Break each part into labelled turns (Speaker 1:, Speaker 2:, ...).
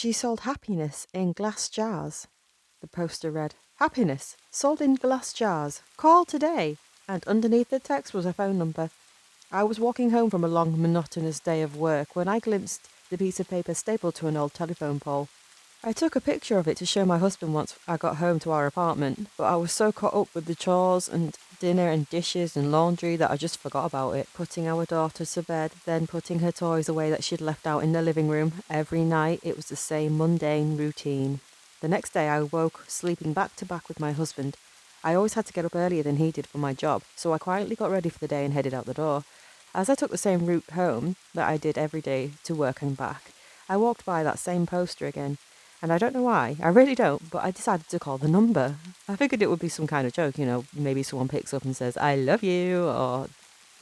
Speaker 1: She sold happiness in glass jars. The poster read, "Happiness, sold in glass jars. Call today." And underneath the text was a phone number. I was walking home from a long, monotonous day of work when I glimpsed the piece of paper stapled to an old telephone pole. I took a picture of it to show my husband once I got home to our apartment, but I was so caught up with the chores and dinner and dishes and laundry that I just forgot about it. Putting our daughter to bed, then putting her toys away that she'd left out in the living room. Every night it was the same mundane routine. The next day I woke sleeping back to back with my husband. I always had to get up earlier than he did for my job, so I quietly got ready for the day and headed out the door. As I took the same route home that I did every day to work and back, I walked by that same poster again. And I don't know why, I really don't, but I decided to call the number. I figured it would be some kind of joke, maybe someone picks up and says, "I love you," or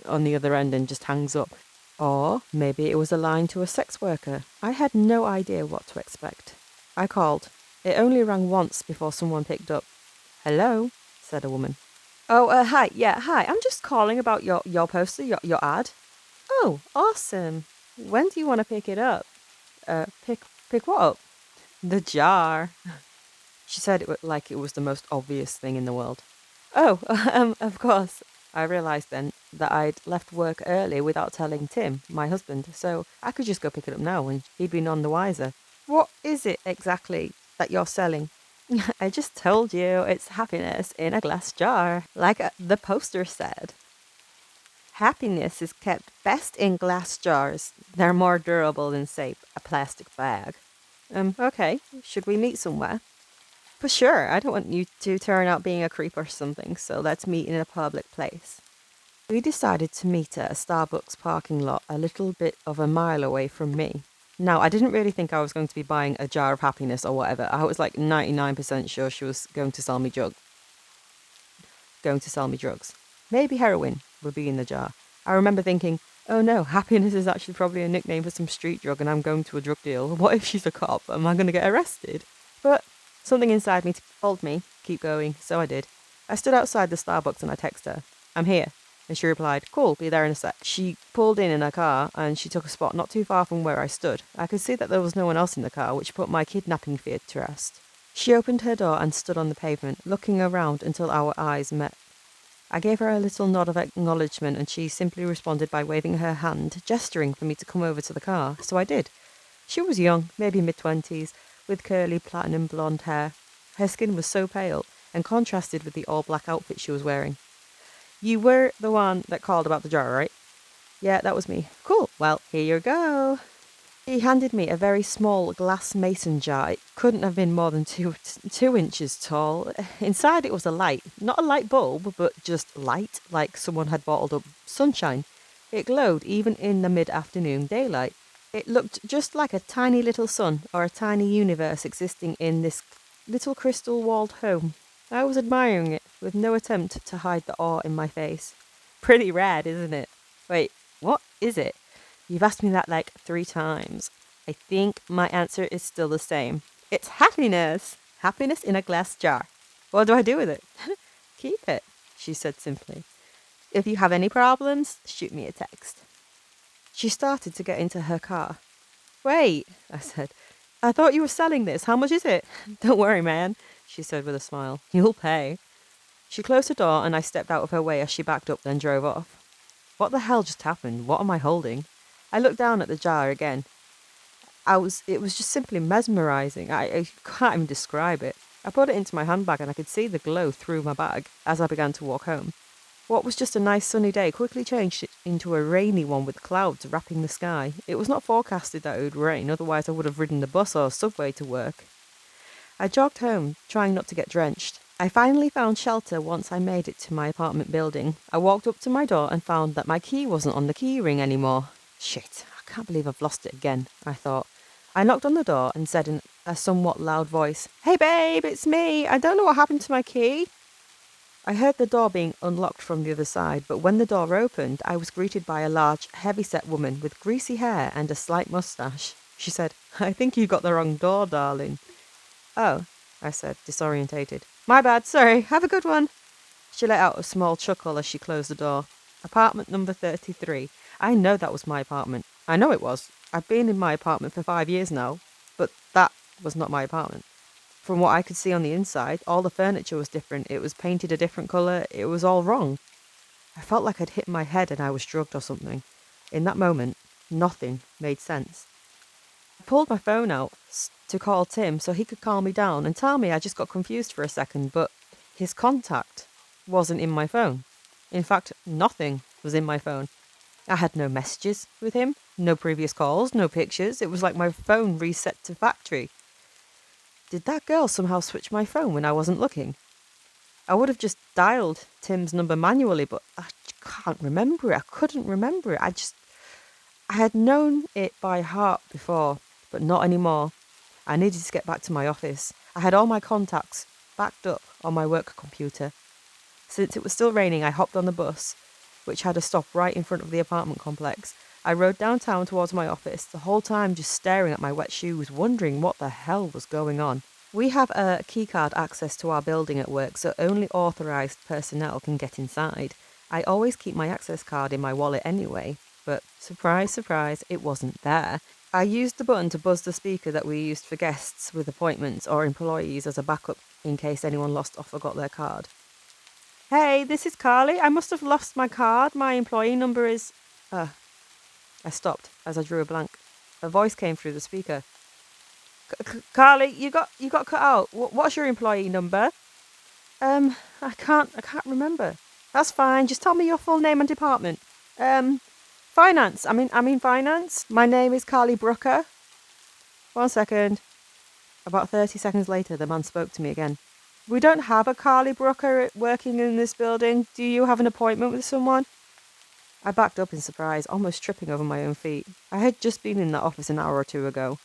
Speaker 1: on the other end and just hangs up. Or maybe it was a line to a sex worker. I had no idea what to expect. I called. It only rang once before someone picked up. "Hello," said a woman. "Oh, hi, hi, I'm just calling about your poster, your ad." "Oh, awesome. When do you want to pick it up?" Pick what up?" "The jar." She said it like it was the most obvious thing in the world. "Oh, of course." I realised then that I'd left work early without telling Tim, my husband, so I could just go pick it up now and he'd be none the wiser. "What is it exactly that you're selling?" "I just told you, it's happiness in a glass jar, like the poster said." "Happiness is kept best in glass jars. They're more durable than, say, a plastic bag." Okay. Should we meet somewhere?" "For sure. I don't want you to turn out being a creep or something, so let's meet in a public place." We decided to meet at a Starbucks parking lot a little bit of a mile away from me. Now, I didn't really think I was going to be buying a jar of happiness or whatever. I was like 99% sure she was going to sell me drugs. Maybe heroin would be in the jar. I remember thinking, oh no, happiness is actually probably a nickname for some street drug and I'm going to a drug deal. What if she's a cop? Am I going to get arrested? But something inside me told me, keep going, so I did. I stood outside the Starbucks and I texted her, "I'm here." And she replied, "Cool, be there in a sec." She pulled in her car and she took a spot not too far from where I stood. I could see that there was no one else in the car, which put my kidnapping fear to rest. She opened her door and stood on the pavement, looking around until our eyes met. I gave her a little nod of acknowledgement and she simply responded by waving her hand, gesturing for me to come over to the car, so I did. She was young, maybe mid-20s, with curly platinum blonde hair. Her skin was so pale and contrasted with the all-black outfit she was wearing. "You were the one that called about the jar, right?" "Yeah, that was me." "Cool, well, here you go." He handed me a very small glass mason jar. It couldn't have been more than 2 inches tall. Inside it was a light. Not a light bulb, but just light, like someone had bottled up sunshine. It glowed even in the mid-afternoon daylight. It looked just like a tiny little sun or a tiny universe existing in this little crystal-walled home. I was admiring it, with no attempt to hide the awe in my face. "Pretty rad, isn't it?" "Wait, what is it?" "You've asked me that like 3 times. I think my answer is still the same. It's happiness. Happiness in a glass jar." "What do I do with it?" "Keep it," she said simply. "If you have any problems, shoot me a text." She started to get into her car. "Wait," I said. "I thought you were selling this. How much is it?" "Don't worry, man," she said with a smile. "You'll pay." She closed the door and I stepped out of her way as she backed up, then drove off. What the hell just happened? What am I holding? I looked down at the jar again. It was just simply mesmerizing. I can't even describe it. I put it into my handbag and I could see the glow through my bag as I began to walk home. What was just a nice sunny day quickly changed into a rainy one with clouds wrapping the sky. It was not forecasted that it would rain, otherwise I would have ridden the bus or subway to work. I jogged home, trying not to get drenched. I finally found shelter once I made it to my apartment building. I walked up to my door and found that my key wasn't on the key ring anymore. Shit, I can't believe I've lost it again, I thought. I knocked on the door and said in a somewhat loud voice, "Hey babe, it's me. I don't know what happened to my key." I heard the door being unlocked from the other side, but when the door opened, I was greeted by a large, heavy-set woman with greasy hair and a slight moustache. She said, "I think you got the wrong door, darling." "Oh," I said, disorientated. "My bad, sorry, have a good one." She let out a small chuckle as she closed the door. "Apartment number 33. I know that was my apartment. I know it was. I've been in my apartment for 5 years now." But that was not my apartment. From what I could see on the inside, all the furniture was different. It was painted a different colour. It was all wrong. I felt like I'd hit my head and I was drugged or something. In that moment, nothing made sense. I pulled my phone out to call Tim so he could calm me down and tell me I just got confused for a second, but his contact wasn't in my phone. In fact, nothing was in my phone. I had no messages with him, no previous calls, no pictures. It was like my phone reset to factory. Did that girl somehow switch my phone when I wasn't looking? I would have just dialed Tim's number manually, but I can't remember it. I couldn't remember it. I had known it by heart before, but not anymore. I needed to get back to my office. I had all my contacts backed up on my work computer. Since it was still raining, I hopped on the bus, which had a stop right in front of the apartment complex. I rode downtown towards my office, the whole time just staring at my wet shoes, wondering what the hell was going on. We have a keycard access to our building at work, so only authorised personnel can get inside. I always keep my access card in my wallet anyway, but surprise, surprise, it wasn't there. I used the button to buzz the speaker that we used for guests with appointments or employees as a backup in case anyone lost or forgot their card. Hey, this is Carly. I must have lost my card. My employee number is... I stopped as I drew a blank. A voice came through the speaker. Carly, you got cut out. What's your employee number? I can't remember. That's fine. Just tell me your full name and department. Finance. I'm in finance. My name is Carly Brooker. 1 second. About 30 seconds later, the man spoke to me again. We don't have a Carly Brooker working in this building. Do you have an appointment with someone? I backed up in surprise, almost tripping over my own feet. I had just been in that office an hour or two ago.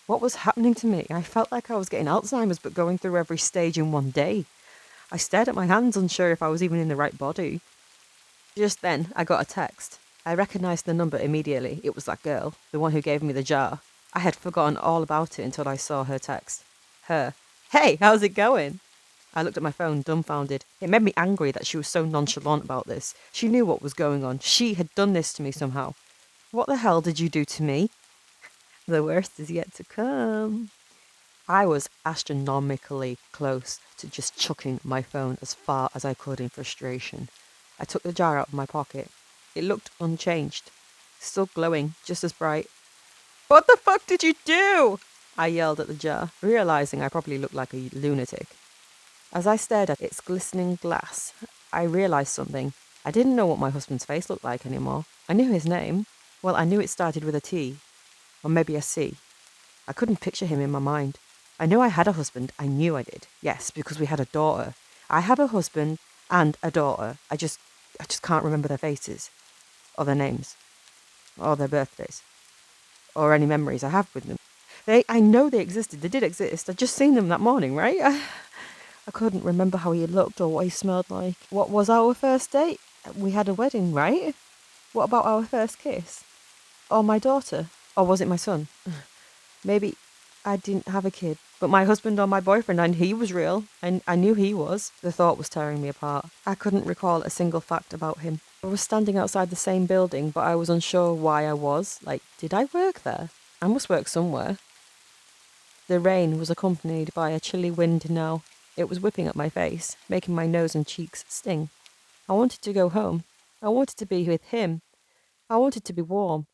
Speaker 1: What was happening to me? I felt like I was getting Alzheimer's but going through every stage in one day. I stared at my hands, unsure if I was even in the right body. Just then, I got a text. I recognised the number immediately. It was that girl, the one who gave me the jar. I had forgotten all about it until I saw her text. Her. Hey, how's it going? I looked at my phone, dumbfounded. It made me angry that she was so nonchalant about this. She knew what was going on. She had done this to me somehow. What the hell did you do to me? The worst is yet to come. I was astronomically close to just chucking my phone as far as I could in frustration. I took the jar out of my pocket. It looked unchanged, still glowing, just as bright. What the fuck did you do? I yelled at the jar, realising I probably looked like a lunatic. As I stared at its glistening glass, I realised something. I didn't know what my husband's face looked like anymore. I knew his name. Well, I knew it started with a T. Or maybe a C. I couldn't picture him in my mind. I knew I had a husband. I knew I did. Yes, because we had a daughter. I have a husband and a daughter. I just can't remember their faces. Or their names. Or their birthdays. Or any memories I have with them. I know they existed. They did exist. I'd just seen them that morning, right? I couldn't remember how he looked or what he smelled like. What was our first date? We had a wedding, right? What about our first kiss? Or my daughter? Or was it my son? Maybe I didn't have a kid, but my husband or my boyfriend, and he was real. I knew he was. The thought was tearing me apart. I couldn't recall a single fact about him. I was standing outside the same building, but I was unsure why I was. Like, did I work there? I must work somewhere. The rain was accompanied by a chilly wind now. It was whipping at my face, making my nose and cheeks sting. I wanted to go home. I wanted to be with him. I wanted to be warm.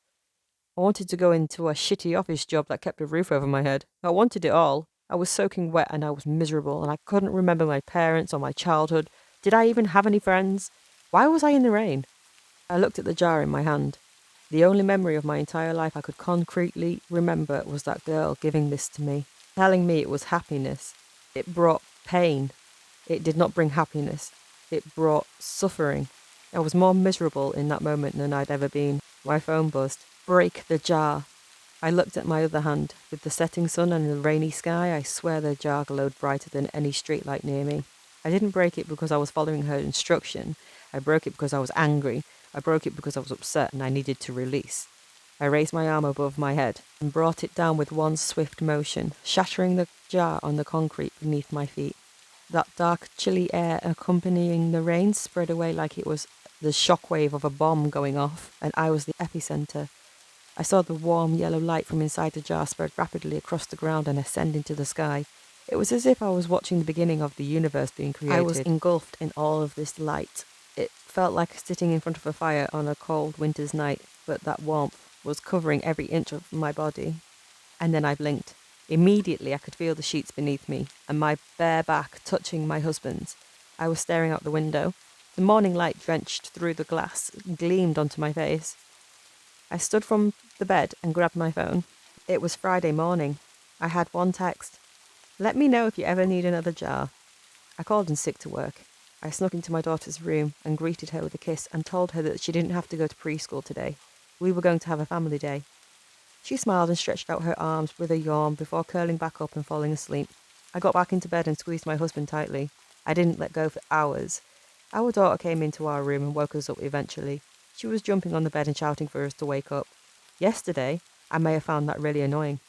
Speaker 1: I wanted to go into a shitty office job that kept a roof over my head. I wanted it all. I was soaking wet and I was miserable and I couldn't remember my parents or my childhood. Did I even have any friends? Why was I in the rain? I looked at the jar in my hand. The only memory of my entire life I could concretely remember was that girl giving this to me, telling me it was happiness. It brought pain. It did not bring happiness. It brought suffering. I was more miserable in that moment than I'd ever been. My phone buzzed. Break the jar. I looked at my other hand. With the setting sun and the rainy sky, I swear the jar glowed brighter than any streetlight near me. I didn't break it because I was following her instruction. I broke it because I was angry. I broke it because I was upset and I needed to release. I raised my arm above my head and brought it down with one swift motion, shattering the jar on the concrete beneath my feet. That dark, chilly air accompanying the rain spread away like it was the shockwave of a bomb going off, and I was the epicenter. I saw the warm yellow light from inside the jar spread rapidly across the ground and ascend into the sky. It was as if I was watching the beginning of the universe being created. I was engulfed in all of this light. It felt like sitting in front of a fire on a cold winter's night, but that warmth was covering every inch of my body. And then I blinked. Immediately I could feel the sheets beneath me and my bare back touching my husband's. I was staring out the window. The morning light drenched through the glass, gleamed onto my face. I stood from the bed and grabbed my phone. It was Friday morning. I had one text. Let me know if you ever need another jar. I called in sick to work. I snuck into my daughter's room and greeted her with a kiss and told her that she didn't have to go to preschool today. We were going to have a family day. She smiled and stretched out her arms with a yawn before curling back up and falling asleep. I got back into bed and squeezed my husband tightly. I didn't let go for hours. Our daughter came into our room and woke us up eventually. She was jumping on the bed and shouting for us to wake up. Yesterday, I may have found that really annoying.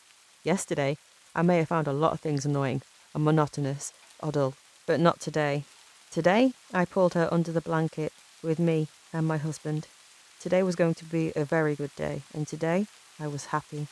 Speaker 1: Yesterday, I may have found a lot of things annoying and monotonous or dull, but not today. Today, I pulled her under the blanket with me and my husband. Today was going to be a very good day, and today, I was happy.